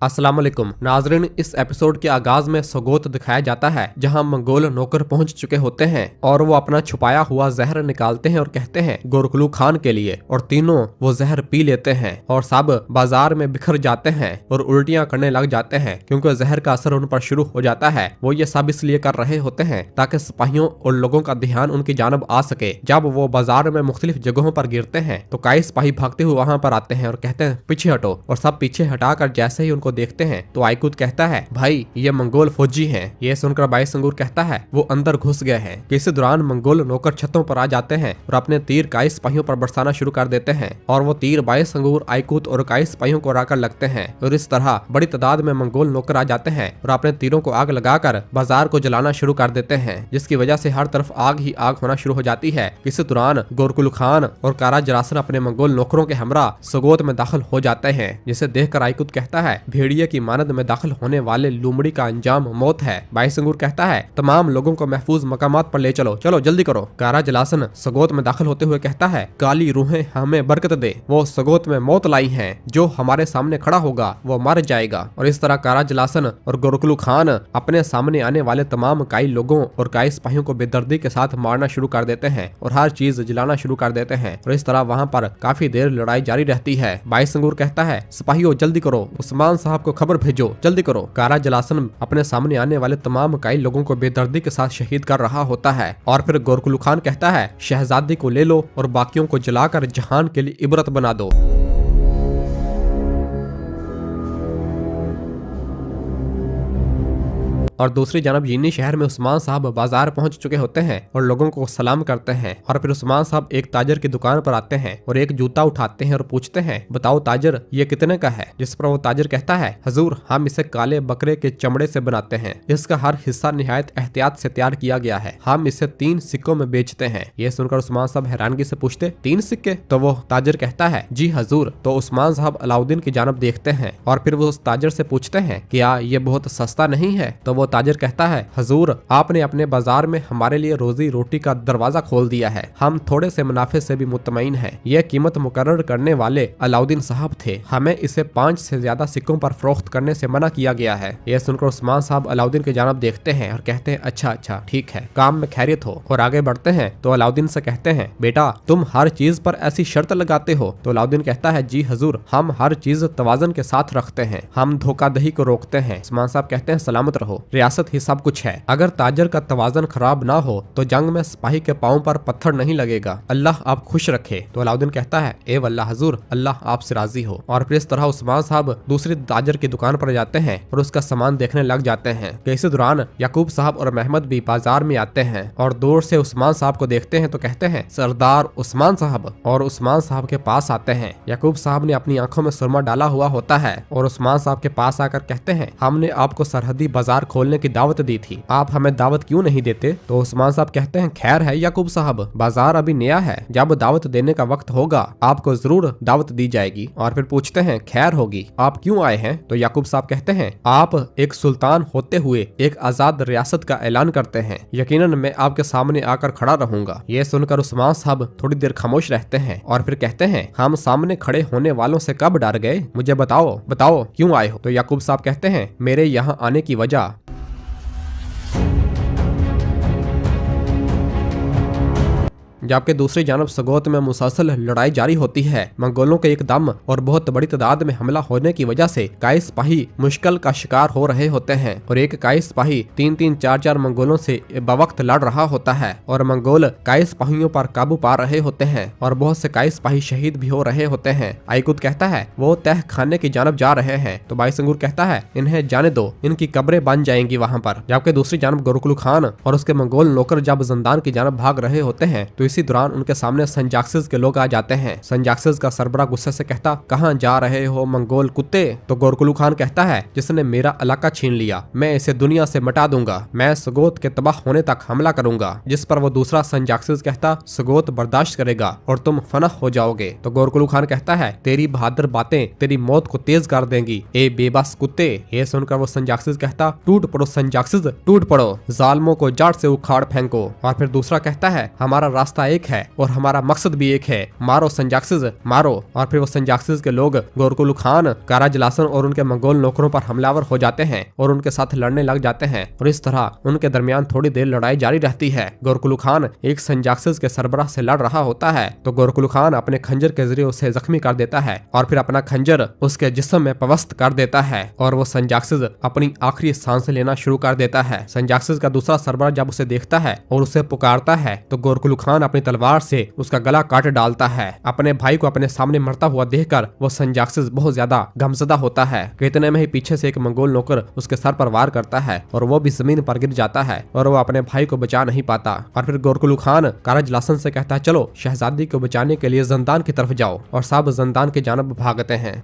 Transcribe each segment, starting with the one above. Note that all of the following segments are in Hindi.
अस्सलाम वालेकुम नाजरीन, इस एपिसोड के आगाज में सगोत दिखाया जाता है जहां मंगोल नौकर पहुंच चुके होते हैं और वो अपना छुपाया हुआ जहर निकालते हैं और कहते हैं गोरकुलू खान के लिए, और तीनों वो जहर पी लेते हैं और सब बाजार में बिखर जाते हैं और उल्टियां करने लग जाते हैं क्योंकि जहर का असर उन पर शुरू हो जाता है। वो ये सब इसलिए कर रहे होते हैं ताकि सिपाहियों और लोगों का ध्यान उनकी जानब आ सके। जब वो बाजार में मुख्तलिफ जगहों पर गिरते हैं तो कई सिपाही भागते हुए वहां पर आते हैं और कहते हैं पीछे हटो, और सब पीछे हटाकर जैसे ही उनको देखते हैं तो आइकुत कहता है भाई ये मंगोल फौजी हैं। ये सुनकर बाईसंगूर कहता है वो अंदर घुस गए हैं। इसी दौरान मंगोल नौकर छतों पर आ जाते हैं और अपने तीर कई सिपाहियों पर बरसाना शुरू कर देते हैं और वो तीर बाईसंगूर, आइकुत और कई सिपाहियों को आकर लगते हैं और इस तरह बड़ी तादाद में मंगोल नौकर आ जाते हैं और अपने तीरों को आग लगाकर बाजार को जलाना शुरू कर देते हैं, जिसकी वजह से हर तरफ आग ही आग होना शुरू हो जाती है। इसी दौरान गोरकुल खान और कारा जरासन अपने मंगोल नौकरों के हमरा सगोत में दाखिल हो जाते हैं, जिसे देखकर आइकुत कहता है भेड़िए की मानद में दाखिल होने वाले लुमड़ी का अंजाम मौत है। बाईसंगूर कहता है तमाम लोगों को महफूज मकामात पर ले चलो, चलो जल्दी करो। कारा जलासन सगोत में दाखिल होते हुए कहता है काली रूहें हमें बरकत दे, वो सगोत में मौत लाई हैं, जो हमारे सामने खड़ा होगा वो मर जाएगा। और इस तरह कारा जलासन और गोरकुलू खान अपने सामने आने वाले तमाम काई लोगों और काई सिपाहियों को बेदर्दी के साथ मारना शुरू कर देते हैं और हर चीज जलाना शुरू कर देते हैं और इस तरह वहाँ पर काफी देर लड़ाई जारी रहती है। बाईसंगूर कहता है सिपाहियों जल्दी करो, उस्मान साहब को खबर भेजो, जल्दी करो। कारा जलासन अपने सामने आने वाले तमाम काई लोगों को बेदर्दी के साथ शहीद कर रहा होता है और फिर गोरकुलू खान कहता है शहजादी को ले लो और बाकियों को जलाकर जहान के लिए इबरत बना दो। और दूसरी जानब यीनी शहर में उस्मान साहब बाजार पहुंच चुके होते हैं और लोगों को सलाम करते हैं और फिर उस्मान साहब एक ताजर की दुकान पर आते हैं और एक जूता उठाते हैं और पूछते हैं बताओ ताजर ये कितने का है। जिस पर वो ताजर कहता है हजूर हम इसे काले बकरे के चमड़े से बनाते हैं, इसका हर हिस्सा निहायत एहतियात से तैयार किया गया है, हम इसे 3 सिक्कों में बेचते हैं। ये सुनकर उस्मान साहब हैरानगी से पूछते 3 सिक्के? तो वो ताजर कहता है जी हजूर। तो उस्मान साहब अलाउद्दीन की जानब देखते हैं और फिर वो उस ताजर से पूछते हैं क्या ये बहुत सस्ता नहीं है? तो वो ताजर कहता है हजूर आपने अपने बाजार में हमारे लिए रोजी रोटी का दरवाजा खोल दिया है, हम थोड़े से मुनाफे से भी मुतमईन हैं। यह कीमत मुकर्रर करने वाले अलाउद्दीन साहब थे, हमें इसे 5 से ज्यादा सिक्कों पर फरोख्त करने से मना किया गया है। यह सुनकर उस्मान साहब अलाउद्दीन की जानब देखते हैं और कहते हैं अच्छा अच्छा ठीक है, काम में खैरियत हो। और आगे बढ़ते हैं तो अलाउद्दीन से कहते हैं बेटा तुम हर चीज पर ऐसी शर्त लगाते हो? तो अलाउद्दीन कहता है जी हजूर हम हर चीज तवाजन के साथ रखते हैं, हम धोखाधड़ी को रोकते हैं। उस्मान साहब कहते हैं सलामत रहो, रियासत ही सब कुछ है, अगर ताजर का तवाजन खराब ना हो तो जंग में सिपाही के पांव पर पत्थर नहीं लगेगा, अल्लाह आप खुश रखे। तो अलाउद्दीन कहता है ए वल्लाह हजूर अल्लाह आपसे राजी हो। और फिर इस तरह उस्मान साहब दूसरी ताजर की दुकान पर जाते हैं और उसका सामान देखने लग जाते हैं। इसी दौरान याकूब साहब और महमद भी बाजार में आते हैं और दूर से उस्मान साहब को देखते हैं तो कहते हैं सरदार उस्मान साहब, और उस्मान साहब के पास आते हैं। याकूब साहब ने अपनी आंखों में सुरमा डाला हुआ होता है और उस्मान साहब के पास आकर कहते हैं हमने आपको सरहदी बाजार खोलने की दावत दी थी, आप हमें दावत क्यों नहीं देते? तो उस्मान साहब कहते हैं खैर है याकूब साहब, बाजार अभी नया है, जब दावत देने का वक्त होगा आपको जरूर दावत दी जाएगी। और फिर पूछते हैं खैर होगी, आप क्यों आए हैं? तो याकूब साहब कहते हैं आप एक सुल्तान होते हुए एक आजाद रियासत का ऐलान करते हैं, यकीनन मैं आपके सामने आकर खड़ा रहूंगा। ये सुनकर उस्मान साहब थोड़ी देर खामोश रहते हैं और फिर कहते हैं हम सामने खड़े होने वालों से कब डर गए, मुझे बताओ बताओ क्यों आए हो? तो याकूब साहब कहते हैं मेरे यहाँ आने की वजह जबकि दूसरी जानब सगोत में मुसलसल लड़ाई जारी होती है। मंगोलों के एकदम और बहुत बड़ी तादाद में हमला होने की वजह से कई सिपाही मुश्किल का शिकार हो रहे होते हैं और एक कई सिपाही 3-3, 4-4 मंगोलों से बवक्त लड़ रहा होता है और मंगोल कई सिपाहियों पर काबू पा रहे होते हैं और बहुत से कई सिपाही शहीद भी हो रहे होते हैं। आइकुत कहता है वो तह खाने की जानब जा रहे हैं। तो बाईसंगूर कहता है इन्हें जाने दो, इनकी कब्रें बन जाएंगी वहाँ पर। जबकि दूसरी जानब गोरकुलू खान और उसके मंगोल नौकर जब जंदान की जानब भाग रहे होते हैं तो इसी दौरान उनके सामने संजाक्सिस के लोग आ जाते हैं। संजाक्सिस का सरबरा गुस्से से कहता कहां जा रहे हो मंगोल कुत्ते? तो गोरकुलू खान कहता है जिसने मेरा इलाका छीन लिया मैं इसे दुनिया से मिटा दूंगा, मैं सगोत के तबाह होने तक हमला करूंगा। जिस पर वो दूसरा संजाक्सिस कहता सगोत बर्दाश्त करेगा और तुम फना हो जाओगे। तो गोरकुलू खान कहता है तेरी बहादुर बातें तेरी मौत को तेज कर देंगी ए बेबस कुत्ते। ये सुनकर वो संजाक्सिस कहता टूट पड़ो संजाक्सिस, टूट पड़ो, जालिमों को जड़ से उखाड़ फेंको। और फिर दूसरा कहता है हमारा रास्ता रास्ता एक है और हमारा मकसद भी एक है, मारो संजाक्सिस मारो। और फिर वो संजाक्सिस के लोग गोरकुलू खान, काराजलासन और उनके मंगोल नौकरों पर हमलावर हो जाते हैं और उनके साथ लड़ने लग जाते हैं और इस तरह उनके दरमियान थोड़ी देर लड़ाई जारी रहती है। गोरकुलू खान एक संजाक्सिस के सरबराह से लड़ रहा होता है तो गोरकुलू खान अपने खंजर के जरिए उसे जख्मी कर देता है और फिर अपना खंजर उसके जिस्म में पवस्त कर देता है और वो संजाक्सिस अपनी आखिरी सांस लेना शुरू कर देता है। संजाक्सिस का दूसरा सरबराह जब उसे देखता है और उसे पुकारता है तो गोरकुलू खान अपनी तलवार से उसका गला काट डालता है। अपने भाई को अपने सामने मरता हुआ देखकर वो संजाक्सिस बहुत ज्यादा गमजदा होता है। इतने में ही पीछे से एक मंगोल नौकर उसके सर पर वार करता है और वो भी जमीन पर गिर जाता है और वो अपने भाई को बचा नहीं पाता। और फिर गोरकुलू खान काराजलासन से कहता है चलो शहजादी को बचाने के लिए जंदान की तरफ जाओ और सब जंदान की जानब भागते हैं।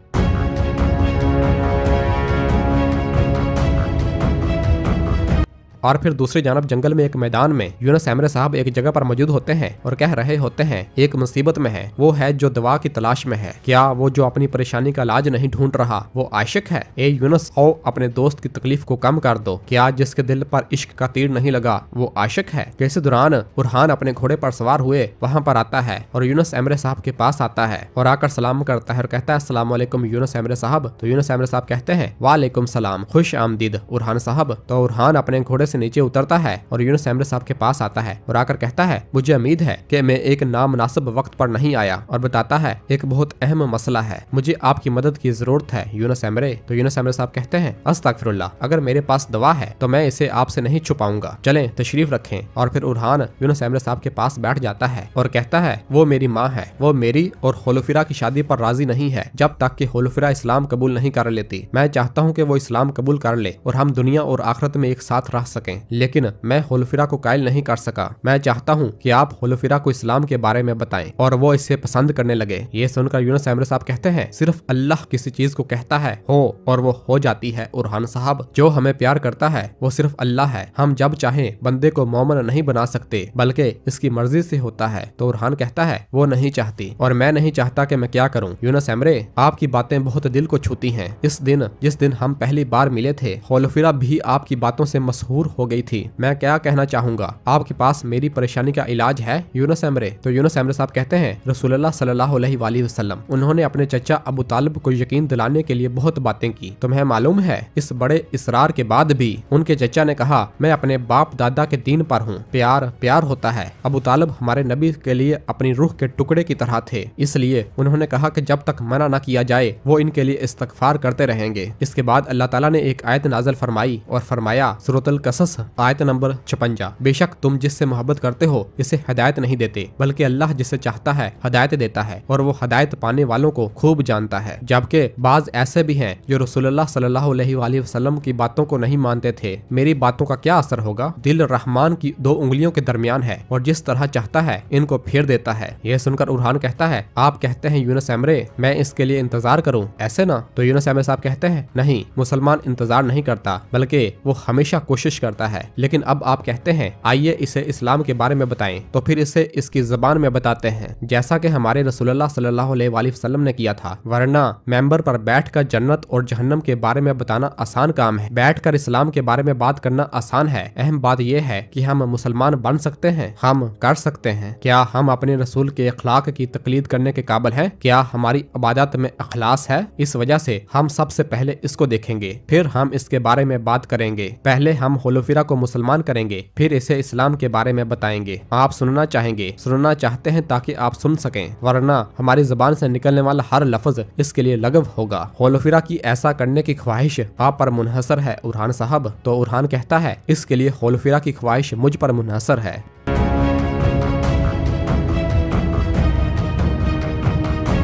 और फिर दूसरी जानब जंगल में एक मैदान में यूनुस एमरे साहब एक जगह पर मौजूद होते हैं और कह रहे होते हैं एक मुसीबत में है, वो है जो दवा की तलाश में है। क्या वो जो अपनी परेशानी का इलाज नहीं ढूंढ रहा वो आशिक है? ए यूनुस आओ अपने दोस्त की तकलीफ को कम कर दो। क्या जिसके दिल पर इश्क का तीर नहीं लगा वो आशिक है? इसी दौरान बुरहान अपने घोड़े पर सवार हुए वहाँ पर आता है और यूनुस एमरे साहब के पास आता है और आकर सलाम करता है और कहता है अस्सलाम वालेकुम यूनुस एमरे साहब। तो यूनुस एमरे साहब कहते हैं वालेकुम सलाम, खुश आमदीद बुरहान साहब। तो बुरहान अपने घोड़े से नीचे उतरता है और यूनुस एमरे साहब के पास आता है और आकर कहता है मुझे उम्मीद है कि मैं एक नामुनासिब वक्त पर नहीं आया, और बताता है एक बहुत अहम मसला है, मुझे आपकी मदद की जरूरत है यूनुस एमरे। तो यूनुस एमरे साहब कहते हैं अस्तगफिरुल्लाह, अगर मेरे पास दवा है तो मैं इसे आपसे नहीं छुपाऊंगा, चलें तशरीफ रखें। और फिर बुरहान यूनुस एमरे साहब के पास बैठ जाता है और कहता है वो मेरी माँ है, वो मेरी और होलोफिरा की शादी पर राजी नहीं है जब तक कि होलोफिरा इस्लाम कबूल नहीं कर लेती। मैं चाहता हूँ कि वो इस्लाम कबूल कर ले और हम दुनिया और आखिरत में एक साथ रह सकें, लेकिन मैं होलोफिरा को कायल नहीं कर सका। मैं चाहता हूँ कि आप होलोफिरा को इस्लाम के बारे में बताएं और वो इसे पसंद करने लगे। ये सुनकर यूनुस एमरे साहब कहते हैं सिर्फ अल्लाह किसी चीज को कहता है हो और वो हो जाती है। बुरहान साहब जो हमें प्यार करता है वो सिर्फ अल्लाह है, हम जब चाहें बंदे को मोमिन नहीं बना सकते बल्कि इसकी मर्जी से होता है। तो बुरहान कहता है वो नहीं चाहती और मैं नहीं चाहता कि मैं क्या करूँ। यूनुस एमरे आपकी बातें बहुत दिल को छूती हैं। इस दिन जिस दिन हम पहली बार मिले थे होलोफिरा भी आपकी बातों से मशहूर हो गई थी। मैं क्या कहना चाहूंगा, आपके पास मेरी परेशानी का इलाज है यूनुस एमरे। तो यूनुस एमरे साहब कहते हैं रसूलुल्लाह सल्लल्लाहु अलैहि वसल्लम उन्होंने अपने चचा अबू तालिब को यकीन दिलाने के लिए बहुत बातें की। तुम्हें मालूम है इस बड़े इसरार के बाद भी उनके चचा ने कहा मैं अपने बाप दादा के दीन पर हूँ। प्यार प्यार होता है। अबू तालिब हमारे नबी के लिए अपनी रूह के टुकड़े की तरह थे, इसलिए उन्होंने कहा कि जब तक मना न किया जाए वो इनके लिए इस्तगफार करते रहेंगे। इसके बाद अल्लाह ताला ने एक आयत नाज़िल फरमाई और फरमाया सूरतुल कसस आयत नंबर 56, बेशक तुम जिससे मोहब्बत करते हो इसे हिदायत नहीं देते बल्कि अल्लाह जिसे चाहता है हिदायत देता है और वो हिदायत पाने वालों को खूब जानता है। जबकि बाज ऐसे भी हैं जो रसूलुल्लाह सल्लल्लाहु अलैहि वसल्लम की बातों को नहीं मानते थे। मेरी बातों का क्या असर होगा? दिल रहमान की दो उंगलियों के दरमियान है और जिस तरह चाहता है इनको फेर देता है। यह सुनकर बुरहान कहता है आप कहते हैं यूनुस एमरे मैं इसके लिए इंतजार करूं, ऐसे ना? तो यूनुस एमरे साहब कहते हैं नहीं, मुसलमान इंतजार नहीं करता बल्कि वो हमेशा कोशिश करता है। लेकिन अब आप कहते हैं आइए इसे इस्लाम के बारे में बताएं, तो फिर इसे इसकी जबान में बताते हैं जैसा कि हमारे रसूलुल्लाह सल्लल्लाहु अलैहि वसल्लम ने किया था। वरना मेंबर पर बैठकर जन्नत और जहन्नम के बारे में बताना आसान काम है, बैठकर इस्लाम के बारे में बात करना आसान है। अहम बात यह है कि हम मुसलमान बन सकते हैं, हम कर सकते हैं। क्या हम अपने रसूल के अखलाक की तकलीद करने के काबिल हैं? क्या हमारी इबादत में अखलास है? इस वजह से हम सबसे पहले इसको देखेंगे, फिर हम इसके बारे में बात करेंगे। पहले हम होलोफिरा को मुसलमान करेंगे, फिर इसे इस्लाम के बारे में बताएंगे। आप सुनना चाहेंगे, सुनना चाहते हैं ताकि आप सुन सकें, वरना हमारी जुबान से निकलने वाला हर लफ्ज इसके लिए लगव होगा। होलोफिरा की ऐसा करने की ख्वाहिश आप पर मुनहसर है बुरहान साहब। तो बुरहान कहता है इसके लिए होलोफिरा की ख्वाहिश मुझ पर मुनहसर है।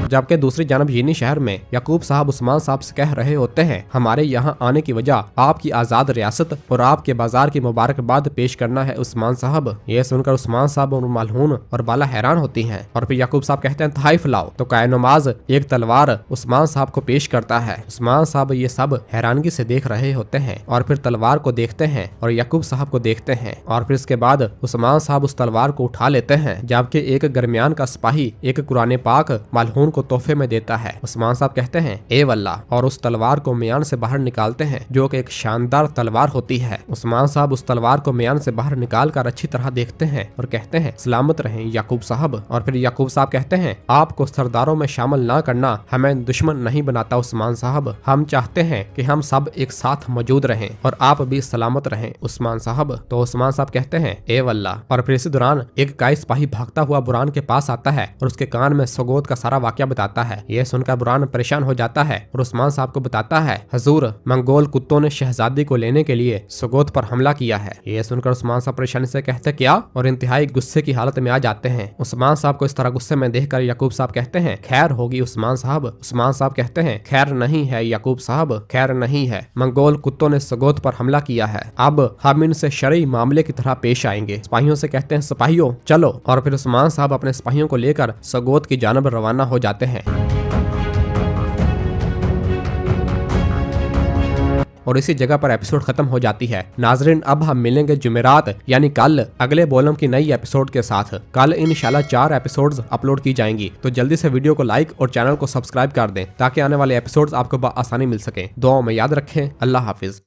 जबकि दूसरी जानब यीनी शहर में याकूब साहब उस्मान साहब से कह रहे होते हैं हमारे यहाँ आने की वजह आपकी आजाद रियासत और आपके बाजार की मुबारकबाद पेश करना है उस्मान साहब। यह सुनकर उस्मान साहब और मलहून और बाला हैरान होती हैं और फिर याकूब साहब कहते हैं तहाइफ लाओ। तो कायनुमाज एक तलवार उस्मान साहब को पेश करता है। उस्मान साहब ये सब हैरानगी से देख रहे होते हैं और फिर तलवार को देखते हैं और याकूब साहब को देखते हैं और फिर इसके बाद उस्मान साहब उस तलवार को उठा लेते हैं। जबकि एक दरमियान का सिपाही एक कुरान पाक मलहून को तोहफे में देता है। उस्मान साहब कहते हैं ए वल्लाह, और उस तलवार को मियान से बाहर निकालते हैं जो कि एक शानदार तलवार होती है। उस्मान साहब उस तलवार को मियान से बाहर निकाल कर अच्छी तरह देखते हैं और कहते हैं सलामत रहें याकूब साहब। और फिर याकूब साहब कहते हैं आपको सरदारों में शामिल ना करना हमें दुश्मन नहीं बनाता उस्मान साहब, हम चाहते हैं कि हम सब एक साथ मौजूद रहें और आप भी सलामत रहें उस्मान साहब। तो उस्मान साहब कहते हैं ए वल्लाह। और फिर इसी दौरान एक काई सिपाही भागता हुआ बुरान के पास आता है और उसके कान में सगोत का सारा वाकया बताता है। यह सुनकर बुरान परेशान हो जाता है और उस्मान साहब को बताता है हजूर, मंगोल कुत्तों ने शहजादी को लेने के लिए सगोत पर हमला किया है। यह सुनकर उस्मान साहब परेशानी से कहते क्या, और इंतहाई गुस्से की हालत में आ जाते हैं। उस्मान साहब को इस तरह गुस्से में देखकर याकूब साहब कहते हैं खैर होगी उस्मान साहब। उस्मान साहब कहते हैं खैर नहीं है याकूब साहब, खैर नहीं है, मंगोल कुत्तों ने सगोत पर हमला किया है, अब हम इनसे शरई मामले की तरह पेश आएंगे। सिपाहियों से कहते हैं सिपाहियों चलो। और फिर उस्मान साहब अपने सिपाहियों को लेकर सगोत की जानब रवाना हो जाते हैं। और इसी जगह पर एपिसोड खत्म हो जाती है। नाजरीन, अब हम मिलेंगे जुमेरात यानी कल अगले बॉलम की नई एपिसोड के साथ। कल इंशाल्लाह 4 एपिसोड्स अपलोड की जाएंगी, तो जल्दी से वीडियो को लाइक और चैनल को सब्सक्राइब कर दें ताकि आने वाले एपिसोड्स आपको आसानी मिल सके। दुआओं में याद रखें। अल्लाह हाफिज।